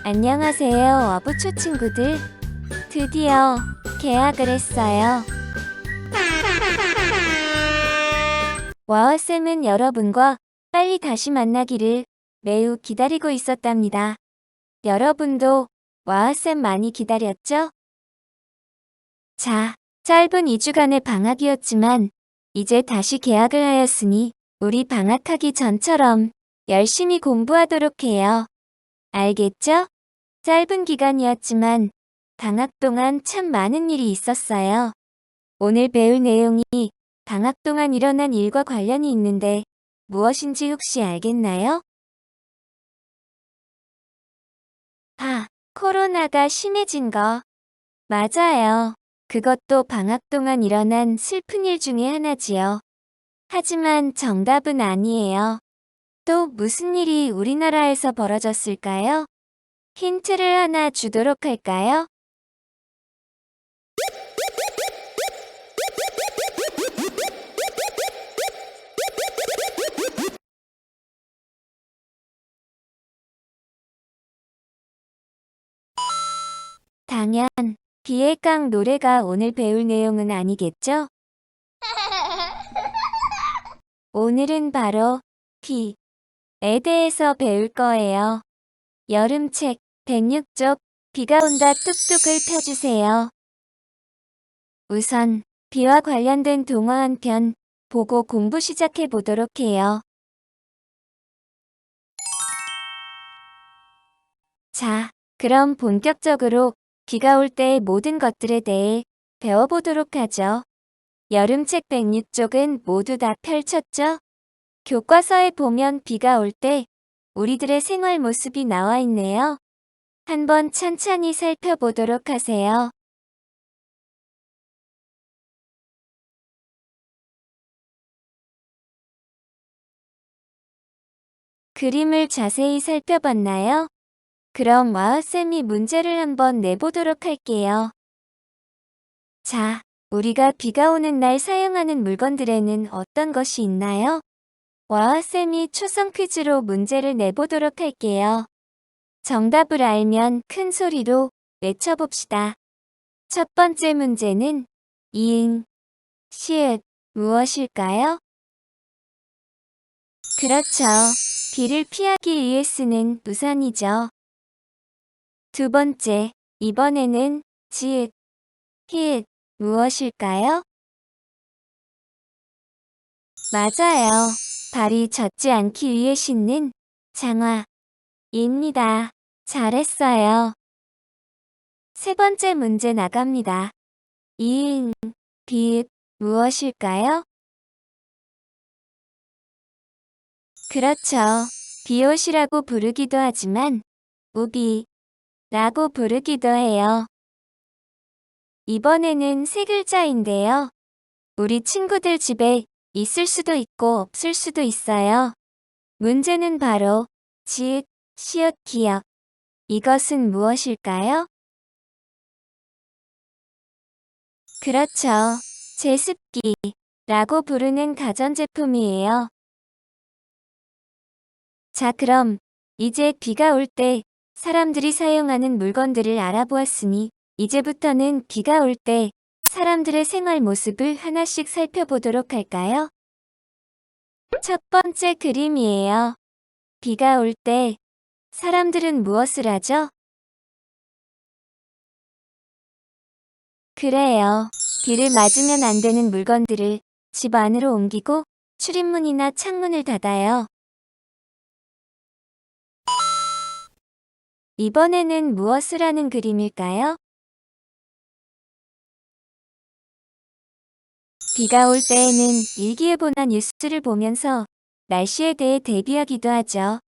안녕하세요, 어부초 친구들. 드디어 개학을 했어요. 와와쌤은 여러분과 빨리 다시 만나기를 매우 기다리고 있었답니다. 여러분도 와와쌤 많이 기다렸죠? 자, 짧은 2주간의 방학이었지만 이제 다시 개학을 하였으니 우리 방학하기 전처럼 열심히 공부하도록 해요. 알겠죠? 짧은 기간이었지만 방학 동안 참 많은 일이 있었어요. 오늘 배울 내용이 방학 동안 일어난 일과 관련이 있는데 무엇인지 혹시 알겠나요? 코로나가 심해진 거. 맞아요. 그것도 방학 동안 일어난 슬픈 일 중에 하나지요. 하지만 정답은 아니에요. 또 무슨 일이 우리나라에서 벌어졌을까요? 힌트를 하나 주도록 할까요? 당연, 비의 깡 노래가 오늘 배울 내용은 아니겠죠? 오늘은 바로 비에 대해서 배울 거예요. 여름책 106쪽 비가 온다 뚝뚝을 펴주세요. 우선 비와 관련된 동화 한 편 보고 공부 시작해 보도록 해요. 자, 그럼 본격적으로 비가 올 때의 모든 것들에 대해 배워보도록 하죠. 여름책 106쪽은 모두 다 펼쳤죠? 교과서에 보면 비가 올 때 우리들의 생활 모습이 나와 있네요. 한번 천천히 살펴보도록 하세요. 그림을 자세히 살펴봤나요? 그럼 와우쌤이 문제를 한번 내보도록 할게요. 자, 우리가 비가 오는 날 사용하는 물건들에는 어떤 것이 있나요? 와우쌤이 초성 퀴즈로 문제를 내보도록 할게요. 정답을 알면 큰 소리로 외쳐봅시다. 첫 번째 문제는 이응, 시읒, 무엇일까요? 그렇죠. 비를 피하기 위해 쓰는 우산이죠. 두 번째, 이번에는 지읒, 히읗, 무엇일까요? 맞아요. 발이 젖지 않기 위해 신는 장화입니다. 잘했어요. 세 번째 문제 나갑니다. 이응, 비읍, 무엇일까요? 그렇죠. 비옷이라고 부르기도 하지만 우비라고 부르기도 해요. 이번에는 세 글자인데요. 우리 친구들 집에 있을 수도 있고 없을 수도 있어요. 문제는 바로 지읒, 시읒, 기역. 이것은 무엇일까요? 그렇죠. 제습기라고 부르는 가전제품이에요. 자, 그럼 이제 비가 올 때 사람들이 사용하는 물건들을 알아보았으니 이제부터는 비가 올 때 사람들의 생활 모습을 하나씩 살펴보도록 할까요? 첫 번째 그림이에요. 비가 올 때 사람들은 무엇을 하죠? 그래요. 비를 맞으면 안 되는 물건들을 집 안으로 옮기고 출입문이나 창문을 닫아요. 이번에는 무엇을 하는 그림일까요? 비가 올 때에는 일기예보나 뉴스를 보면서 날씨에 대해 대비하기도 하죠.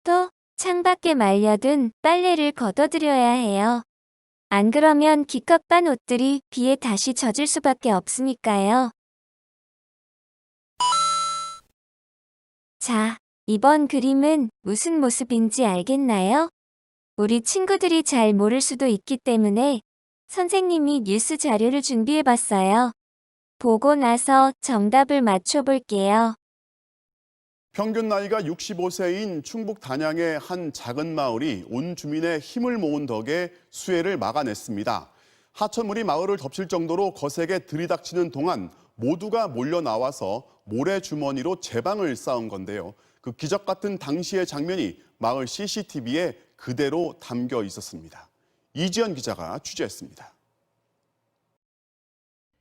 또 창밖에 말려둔 빨래를 걷어들여야 해요. 안 그러면 기껏 빤 옷들이 비에 다시 젖을 수밖에 없으니까요. 자, 이번 그림은 무슨 모습인지 알겠나요? 우리 친구들이 잘 모를 수도 있기 때문에 선생님이 뉴스 자료를 준비해봤어요. 보고 나서 정답을 맞춰볼게요. 평균 나이가 65세인 충북 단양의 한 작은 마을이 온 주민의 힘을 모은 덕에 수해를 막아냈습니다. 하천물이 마을을 덮칠 정도로 거세게 들이닥치는 동안 모두가 몰려 나와서 모래주머니로 제방을 쌓은 건데요. 그 기적 같은 당시의 장면이 마을 CCTV에 그대로 담겨 있었습니다. 이지연 기자가 취재했습니다.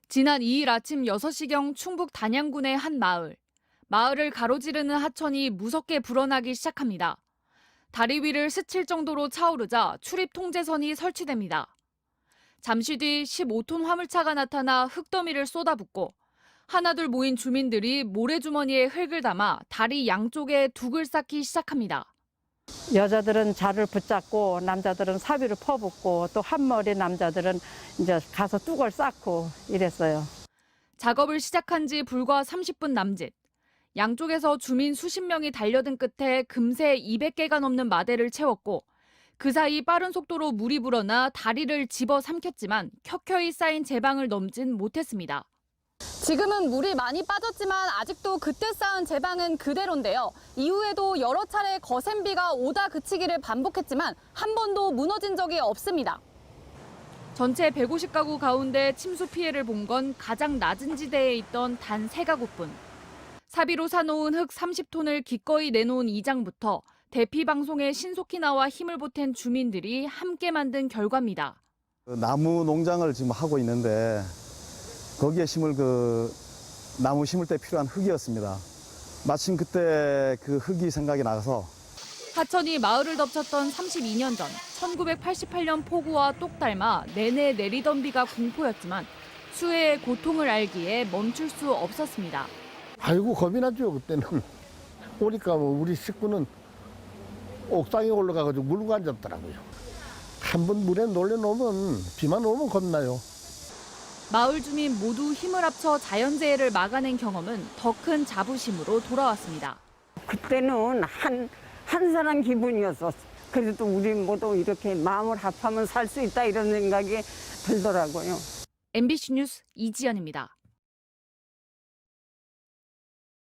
지난 2일 아침 6시경 충북 단양군의 한 마을. 마을을 가로지르는 하천이 무섭게 불어나기 시작합니다. 다리 위를 스칠 정도로 차오르자 출입 통제선이 설치됩니다. 잠시 뒤 15톤 화물차가 나타나 흙더미를 쏟아붓고 하나둘 모인 주민들이 모래주머니에 흙을 담아 다리 양쪽에 둑을 쌓기 시작합니다. 여자들은 자를 붙잡고 남자들은 사비를 퍼붓고 또 한머리 남자들은 이제 가서 뚝을 쌓고 이랬어요. 작업을 시작한 지 불과 30분 남짓. 양쪽에서 주민 수십 명이 달려든 끝에 금세 200개가 넘는 마대를 채웠고 그 사이 빠른 속도로 물이 불어나 다리를 집어삼켰지만 켜켜이 쌓인 제방을 넘진 못했습니다. 지금은 물이 많이 빠졌지만 아직도 그때 쌓은 제방은 그대로인데요. 이후에도 여러 차례 거센 비가 오다 그치기를 반복했지만 한 번도 무너진 적이 없습니다. 전체 150가구 가운데 침수 피해를 본 건 가장 낮은 지대에 있던 단 3가구뿐. 사비로 사놓은 흙 30톤을 기꺼이 내놓은 이장부터 대피 방송에 신속히 나와 힘을 보탠 주민들이 함께 만든 결과입니다. 나무 농장을 지금 하고 있는데 거기에 심을 나무 심을 때 필요한 흙이었습니다. 마침 그때 그 흙이 생각이 나서 하천이 마을을 덮쳤던 32년 전 1988년 폭우와 똑 닮아 내내 내리던 비가 공포였지만 수해의 고통을 알기에 멈출 수 없었습니다. 아이고 겁이 나죠 그때는. 오니까 우리 식구는 옥상에 올라가가지고 물고 앉았더라고요. 한번 물에 놀려놓으면 비만 오면 겁나요. 마을 주민 모두 힘을 합쳐 자연재해를 막아낸 경험은 더 큰 자부심으로 돌아왔습니다. 그때는 한 사람 기분이었어. 그래도 우리 모두 이렇게 마음을 합하면 살 수 있다 이런 생각이 들더라고요. MBC 뉴스 이지연입니다.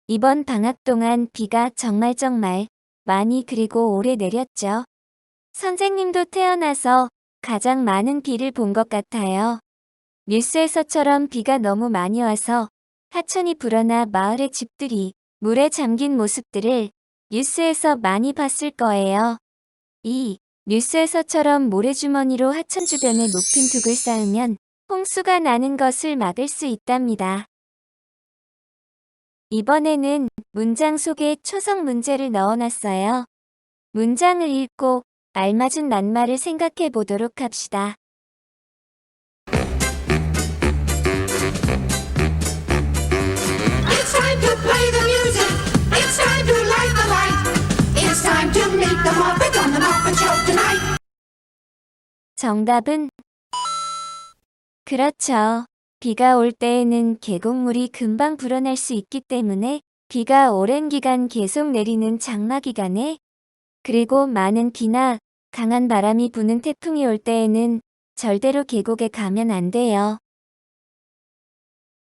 이번 방학 동안 비가 정말 많이 그리고 오래 내렸죠. 선생님도 태어나서 가장 많은 비를 본 것 같아요. 뉴스에서처럼 비가 너무 많이 와서 하천이 불어나 마을의 집들이 물에 잠긴 모습들을 뉴스에서 많이 봤을 거예요. 뉴스에서처럼 모래주머니로 하천 주변에 높은 둑을 쌓으면 홍수가 나는 것을 막을 수 있답니다. 이번에는 문장 속에 초성 문제를 넣어놨어요. 문장을 읽고 알맞은 낱말을 생각해 보도록 합시다. It's time to play the music. It's time to light the light. It's time to meet the Muppet on the Muppet Show tonight. 정답은 그렇죠. 비가 올 때에는 계곡물이 금방 불어날 수 있기 때문에 비가 오랜 기간 계속 내리는 장마 기간에 그리고 많은 비나 강한 바람이 부는 태풍이 올 때에는 절대로 계곡에 가면 안 돼요.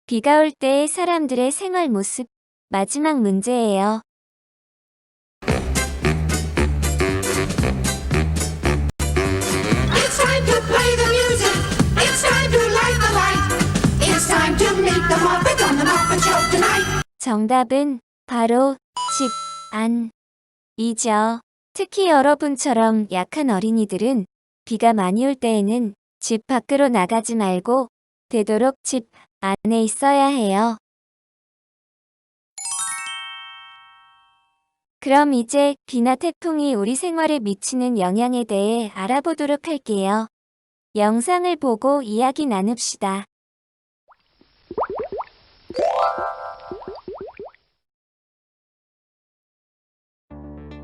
비가 올 때의 사람들의 생활 모습, 마지막 문제예요. It's time to play the music. It's time to light the light. It's time to meet the Muppet on the Muppet Show tonight. 정답은 바로 집 안이죠. 특히 여러분처럼 약한 어린이들은 비가 많이 올 때에는 집 밖으로 나가지 말고 되도록 집 안에 있어야 해요. 그럼 이제 비나 태풍이 우리 생활에 미치는 영향에 대해 알아보도록 할게요. 영상을 보고 이야기 나눕시다.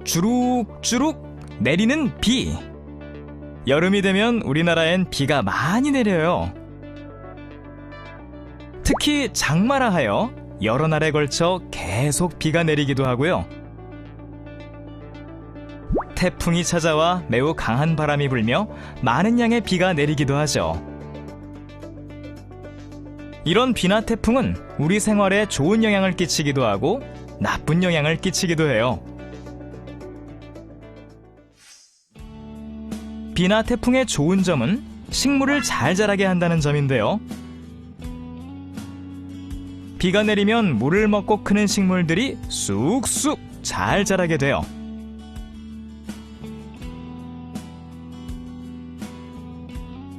주룩주룩 내리는 비. 여름이 되면 우리나라엔 비가 많이 내려요. 특히 장마라 하여 여러 날에 걸쳐 계속 비가 내리기도 하고요. 태풍이 찾아와 매우 강한 바람이 불며 많은 양의 비가 내리기도 하죠. 이런 비나 태풍은 우리 생활에 좋은 영향을 끼치기도 하고 나쁜 영향을 끼치기도 해요. 비나 태풍의 좋은 점은 식물을 잘 자라게 한다는 점인데요. 비가 내리면 물을 먹고 크는 식물들이 쑥쑥 잘 자라게 돼요.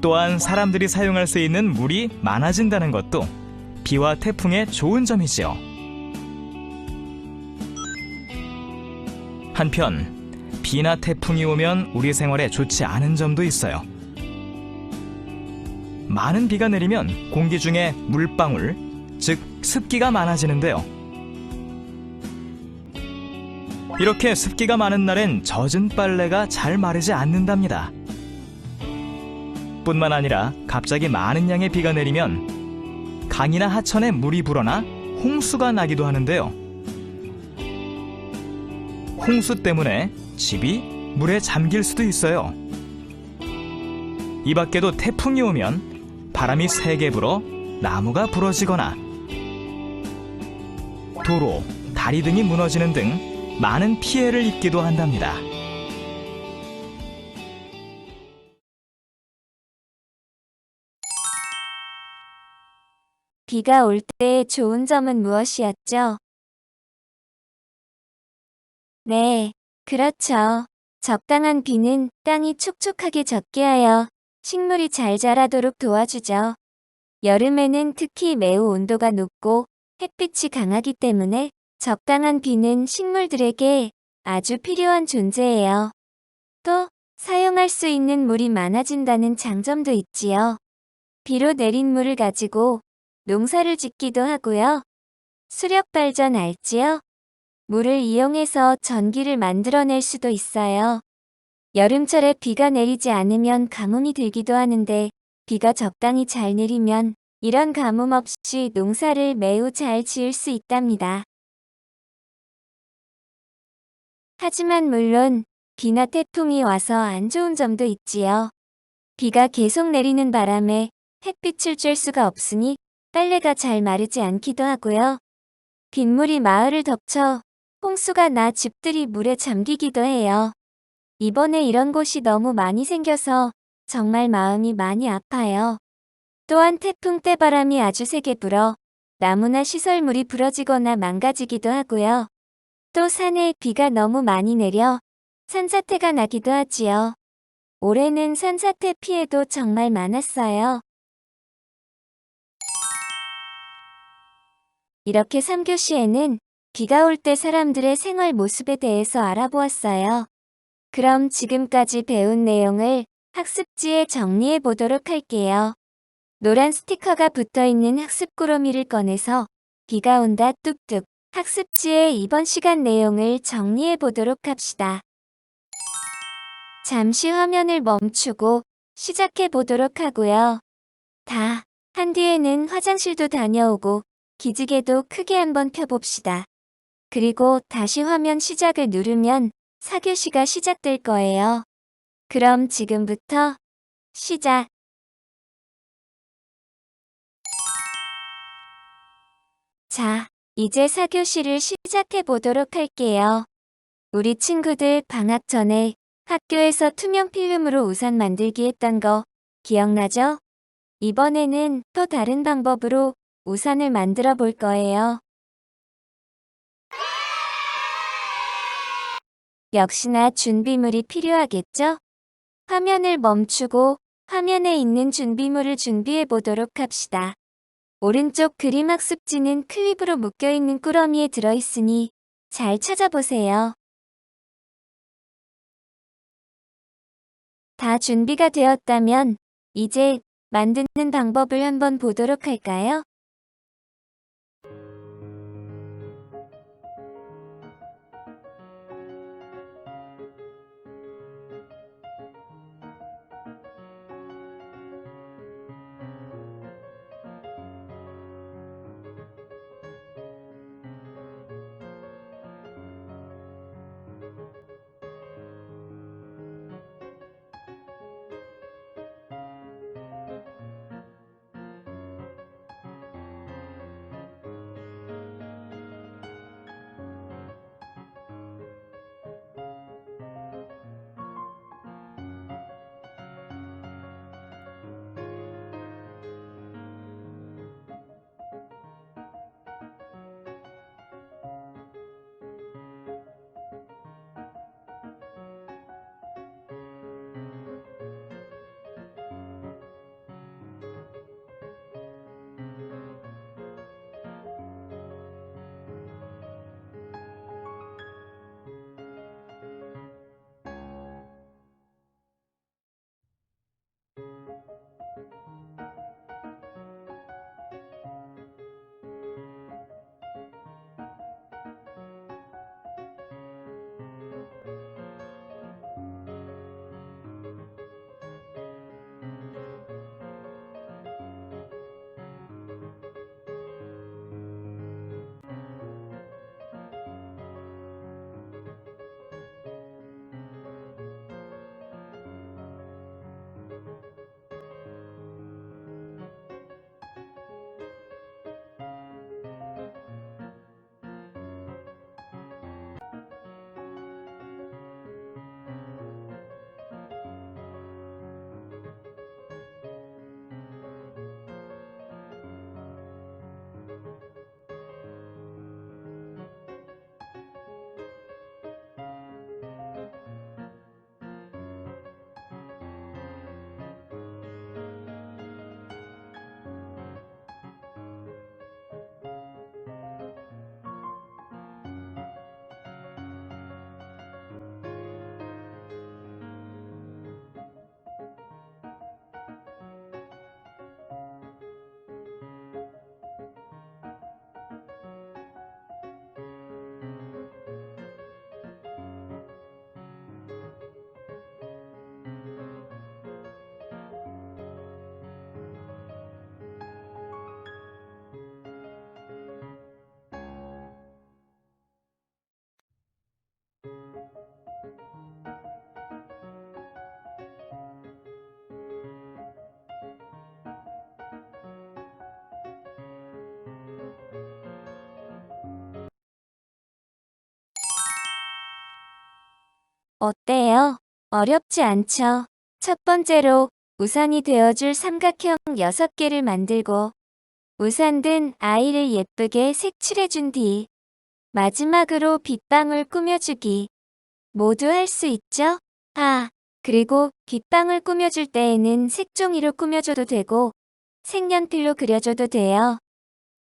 또한 사람들이 사용할 수 있는 물이 많아진다는 것도 비와 태풍의 좋은 점이지요. 한편 비나 태풍이 오면 우리 생활에 좋지 않은 점도 있어요. 많은 비가 내리면 공기 중에 물방울, 즉 습기가 많아지는데요. 이렇게 습기가 많은 날엔 젖은 빨래가 잘 마르지 않는답니다. 뿐만 아니라 갑자기 많은 양의 비가 내리면 강이나 하천에 물이 불어나 홍수가 나기도 하는데요. 홍수 때문에 집이 물에 잠길 수도 있어요. 이 밖에도 태풍이 오면 바람이 세게 불어 나무가 부러지거나 도로, 다리 등이 무너지는 등 많은 피해를 입기도 한답니다. 비가 올 때의 좋은 점은 무엇이었죠? 네, 그렇죠. 적당한 비는 땅이 촉촉하게 젖게 하여 식물이 잘 자라도록 도와주죠. 여름에는 특히 매우 온도가 높고 햇빛이 강하기 때문에 적당한 비는 식물들에게 아주 필요한 존재예요. 또 사용할 수 있는 물이 많아진다는 장점도 있지요. 비로 내린 물을 가지고 농사를 짓기도 하고요. 수력 발전 알지요? 물을 이용해서 전기를 만들어낼 수도 있어요. 여름철에 비가 내리지 않으면 가뭄이 들기도 하는데 비가 적당히 잘 내리면 이런 가뭄 없이 농사를 매우 잘 지을 수 있답니다. 하지만 물론 비나 태풍이 와서 안 좋은 점도 있지요. 비가 계속 내리는 바람에 햇빛을 쬐 수가 없으니 빨래가 잘 마르지 않기도 하고요. 빗물이 마을을 덮쳐 홍수가 나 집들이 물에 잠기기도 해요. 이번에 이런 곳이 너무 많이 생겨서 정말 마음이 많이 아파요. 또한 태풍 때 바람이 아주 세게 불어 나무나 시설물이 부러지거나 망가지기도 하고요. 또 산에 비가 너무 많이 내려 산사태가 나기도 하지요. 올해는 산사태 피해도 정말 많았어요. 이렇게 3교시에는 비가 올 때 사람들의 생활 모습에 대해서 알아보았어요. 그럼 지금까지 배운 내용을 학습지에 정리해 보도록 할게요. 노란 스티커가 붙어 있는 학습 꾸러미를 꺼내서 비가 온다 뚝뚝 학습지에 이번 시간 내용을 정리해 보도록 합시다. 잠시 화면을 멈추고 시작해 보도록 하고요. 다 한 뒤에는 화장실도 다녀오고 기지개도 크게 한번 펴봅시다. 그리고 다시 화면 시작을 누르면 4교시가 시작될 거예요. 그럼 지금부터 시작! 자, 이제 4교시를 시작해 보도록 할게요. 우리 친구들 방학 전에 학교에서 투명 필름으로 우산 만들기 했던 거 기억나죠? 이번에는 또 다른 방법으로 우산을 만들어 볼 거예요. 역시나 준비물이 필요하겠죠? 화면을 멈추고 화면에 있는 준비물을 준비해 보도록 합시다. 오른쪽 그림 학습지는 클립으로 묶여있는 꾸러미에 들어있으니 잘 찾아보세요. 다 준비가 되었다면 이제 만드는 방법을 한번 보도록 할까요? 어때요? 어렵지 않죠? 첫 번째로 우산이 되어줄 삼각형 6개를 만들고 우산 든 아이를 예쁘게 색칠해준 뒤 마지막으로 빗방울 꾸며주기. 모두 할 수 있죠? 그리고 빗방울 꾸며줄 때에는 색종이로 꾸며줘도 되고 색연필로 그려줘도 돼요.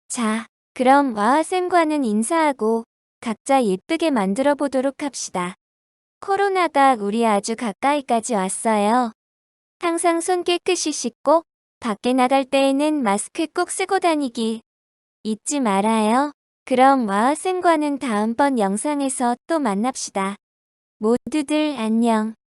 자, 그럼 와와쌤과는 인사하고 각자 예쁘게 만들어 보도록 합시다. 코로나가 우리 아주 가까이까지 왔어요. 항상 손 깨끗이 씻고 밖에 나갈 때에는 마스크 꼭 쓰고 다니기 잊지 말아요. 그럼 와와쌤과는 다음번 영상에서 또 만납시다. 모두들 안녕.